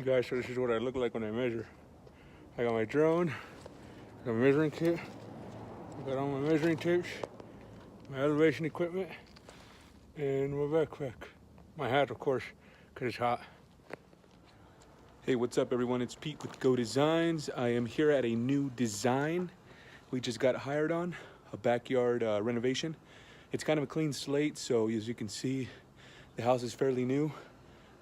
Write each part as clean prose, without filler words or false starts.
You guys, so this is what I look like when I measure. I got my drone, I got my measuring kit, I got all my measuring tapes, my elevation equipment, and my backpack. My hat, of course, because it's hot. Hey, what's up everyone? It's Pete with Go Designs. I am here at a new design we just got hired on, a backyard renovation. It's kind of a clean slate, so as you can see, the house is fairly new,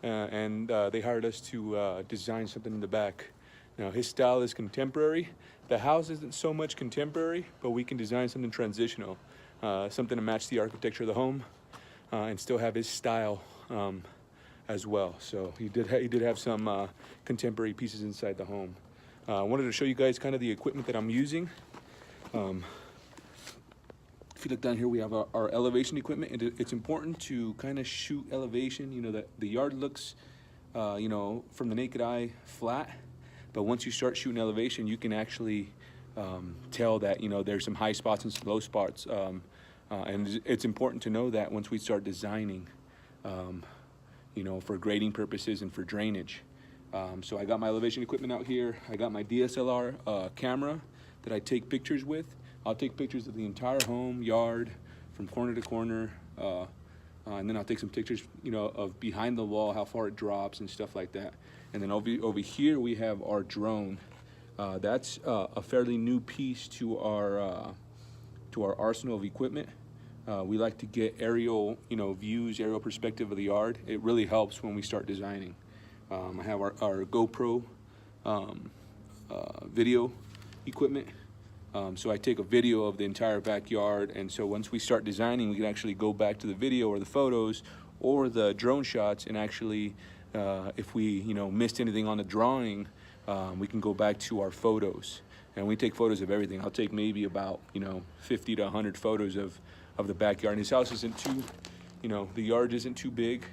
and they hired us to design something in the back. Now, his style is contemporary. The house isn't so much contemporary, but we can design something transitional, something to match the architecture of the home, and still have his style as well. So he did have some contemporary pieces inside the home. I wanted to show you guys kind of the equipment that I'm using. If you look down here, we have our elevation equipment. It's important to kind of shoot elevation. You know, that the yard looks, you know, from the naked eye flat, but once you start shooting elevation, you can actually tell that, you know, there's some high spots and some low spots. And it's important to know that once we start designing, you know, for grading purposes and for drainage. So I got my elevation equipment out here. I got my DSLR camera that I take pictures with. I'll take pictures of the entire home, yard, from corner to corner, and then I'll take some pictures, you know, of behind the wall, how far it drops and stuff like that. And then over here we have our drone. That's a fairly new piece to our arsenal of equipment. We like to get aerial, you know, views, aerial perspective of the yard. It really helps when we start designing. I have our GoPro video equipment. So I take a video of the entire backyard, and so once we start designing, we can actually go back to the video or the photos or the drone shots, and actually, if we, you know, missed anything on the drawing, we can go back to our photos. And we take photos of everything. I'll take maybe about, you know, 50 to 100 photos of the backyard. And his house isn't too, you know, the yard isn't too big,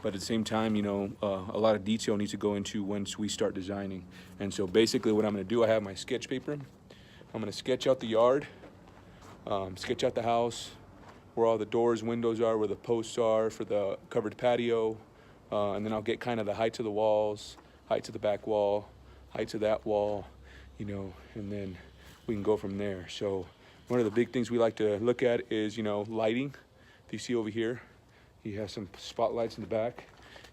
but at the same time, you know, a lot of detail needs to go into once we start designing. And so basically what I'm gonna do, I have my sketch paper. I'm gonna sketch out the yard, sketch out the house, where all the doors, windows are, where the posts are for the covered patio, and then I'll get kind of the height to the walls, height to the back wall, height to that wall, you know, and then we can go from there. So one of the big things we like to look at is, you know, lighting. If you see over here, he has some spotlights in the back.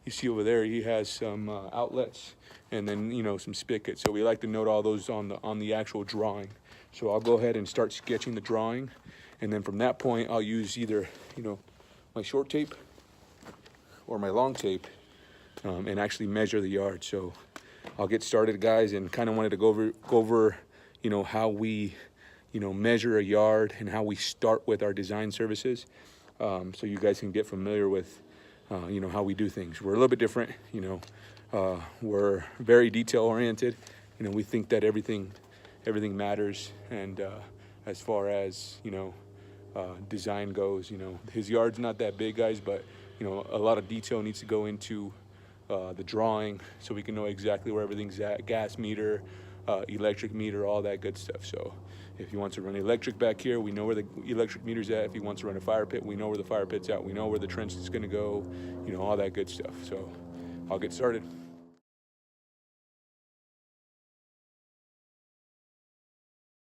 You see over there, he has some outlets, and then, you know, some spigots. So we like to note all those on the actual drawing. So I'll go ahead and start sketching the drawing, and then from that point, I'll use either, you know, my short tape or my long tape, and actually measure the yard. So I'll get started, guys, and kind of wanted to go over, you know, how we, you know, measure a yard and how we start with our design services, so you guys can get familiar with, you know, how we do things. We're a little bit different, you know. We're very detail oriented. You know, we think that everything matters, and as far as, you know, design goes, you know, his yard's not that big, guys, but, you know, a lot of detail needs to go into the drawing, so we can know exactly where everything's at, gas meter, electric meter, all that good stuff. So if he wants to run electric back here, we know where the electric meter's at. If he wants to run a fire pit, we know where the fire pit's at. We know where the trench is gonna go, you know, all that good stuff. So I'll get started.